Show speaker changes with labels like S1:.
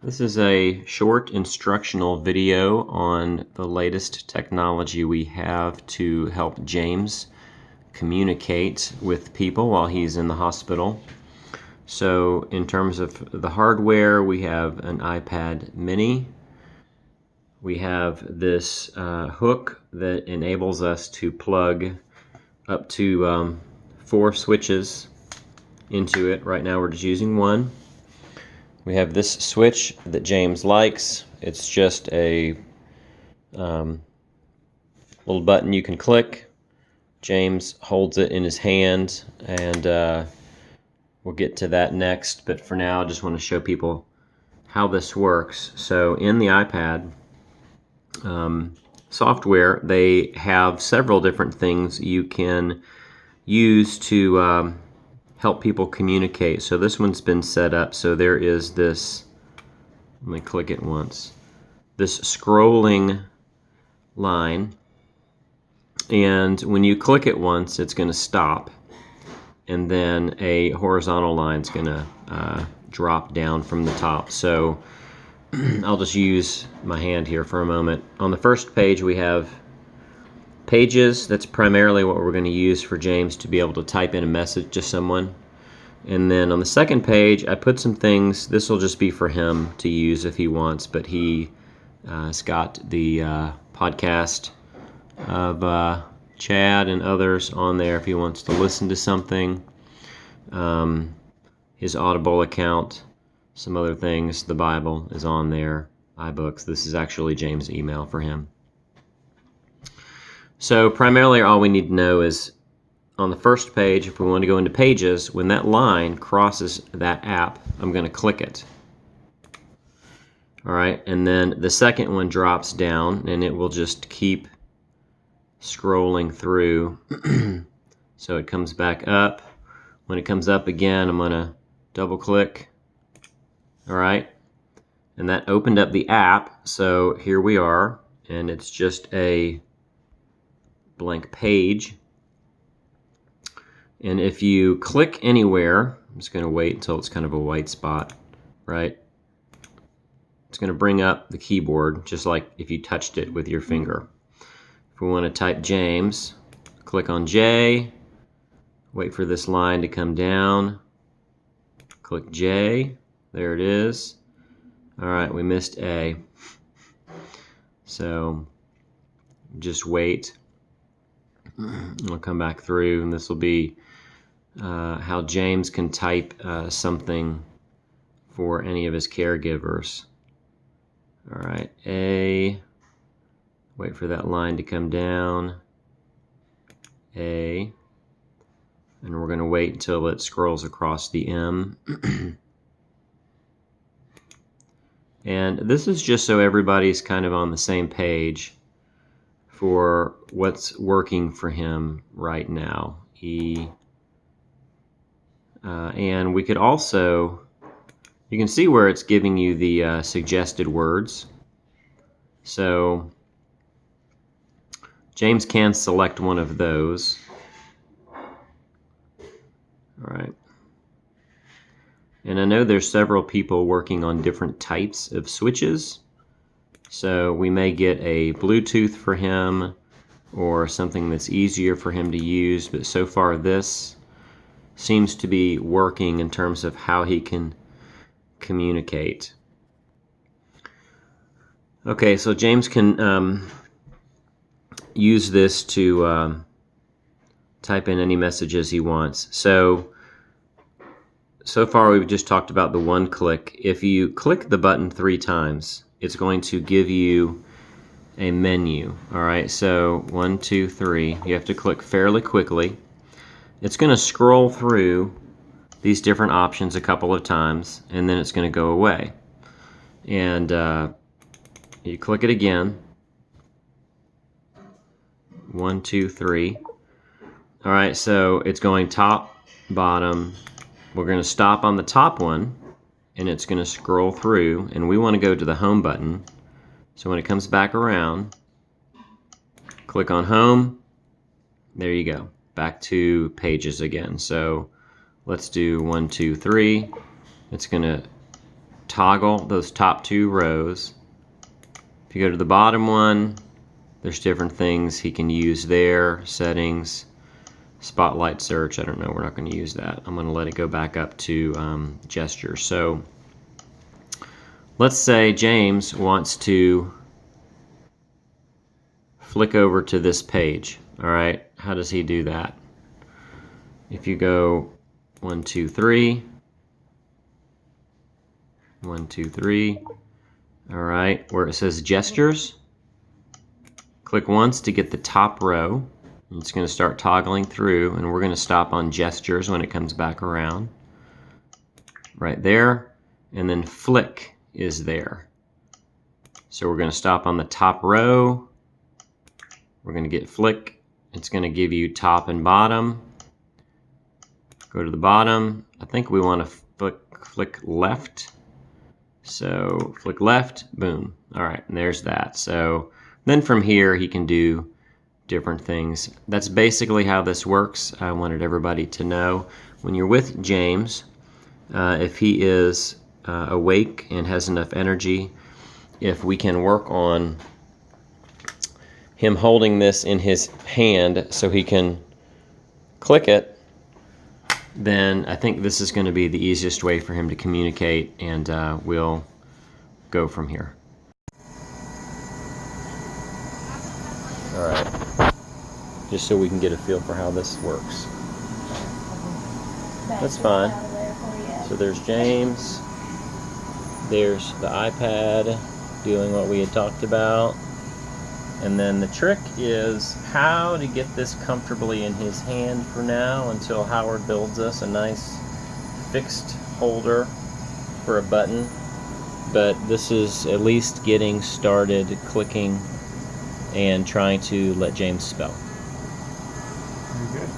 S1: This is a short instructional video on the latest technology we have to help James communicate with people while he's in the hospital. So in terms of the hardware, we have an iPad mini. We have this hook that enables us to plug up to 4 switches into it. Right now we're just using one. We have this switch that James likes. It's just a little button you can click. James holds it in his hand, and we'll get to that next. But for now, I just want to show people how this works. So in the iPad software, they have several different things you can use to help people communicate. So this one's been set up so there is this, let me click it once, this scrolling line, and when you click it once it's going to stop, and then a horizontal line is going to drop down from the top. So I'll just use my hand here for a moment. On the first page we have pages. That's primarily what we're going to use for James to be able to type in a message to someone. And then on the second page I put some things. This will just be for him to use if he wants, but he has got the podcast of Chad and others on there if he wants to listen to something. His Audible account, some other things. The Bible is on there, iBooks. This is actually James' email for him. So primarily all we need to know is on the first page, if we want to go into pages, when that line crosses that app, I'm going to click it. All right, and then the second one drops down and it will just keep scrolling through. So it comes back up. When it comes up again, I'm going to double click. All right, and that opened up the app. So here we are, and it's just a blank page. And if you click anywhere, I'm just going to wait until it's kind of a white spot, right? It's going to bring up the keyboard just like if you touched it with your finger. If we want to type James, click on J, wait for this line to come down, click J, there it is. All right, we missed A. So just wait. I'll come back through, and this will be how James can type something for any of his caregivers. All right, A, wait for that line to come down, A, and we're going to wait until it scrolls across the M. And this is just so everybody's kind of on the same page for what's working for him right now. And we could also, you can see where it's giving you the suggested words. So James can select one of those. All right. And I know there's several people working on different types of switches. So we may get a Bluetooth for him or something that's easier for him to use, but so far this seems to be working in terms of how he can communicate. Okay, so James can use this to type in any messages he wants. So far we've just talked about the one click. If you click the button 3 times, it's going to give you a menu. All right, so 1, 2, 3. You have to click fairly quickly. It's going to scroll through these different options a couple of times, and then it's going to go away. And you click it again. 1, 2, 3. All right, so it's going top, bottom. We're going to stop on the top one, and it's going to scroll through, and we want to go to the home button. So when it comes back around, click on home. There you go, back to pages again. So let's do 1, 2, 3. It's going to toggle those top 2 rows. If you go to the bottom one, there's different things he can use there. Settings, spotlight search. I don't know, we're not going to use that. I'm going to let it go back up to gestures. So let's say James wants to flick over to this page. All right, how does he do that? If you go 1, 2, 3, 1, 2, 3, all right, where it says gestures, click once to get the top row. It's going to start toggling through, and we're going to stop on gestures when it comes back around. Right there, and then flick is there. So we're going to stop on the top row. We're going to get flick. It's going to give you top and bottom. Go to the bottom. I think we want to flick left. So flick left, boom. All right, and there's that. So then from here he can do different things. That's basically how this works. I wanted everybody to know when you're with James, if he is awake and has enough energy, if we can work on him holding this in his hand so he can click it, then I think this is going to be the easiest way for him to communicate, and we'll go from here. All right, just so we can get a feel for how this works. That's fine. So there's James, there's the iPad doing what we had talked about, and then the trick is how to get this comfortably in his hand for now until Howard builds us a nice fixed holder for a button. But this is at least getting started clicking and trying to let James spell.
S2: Very good.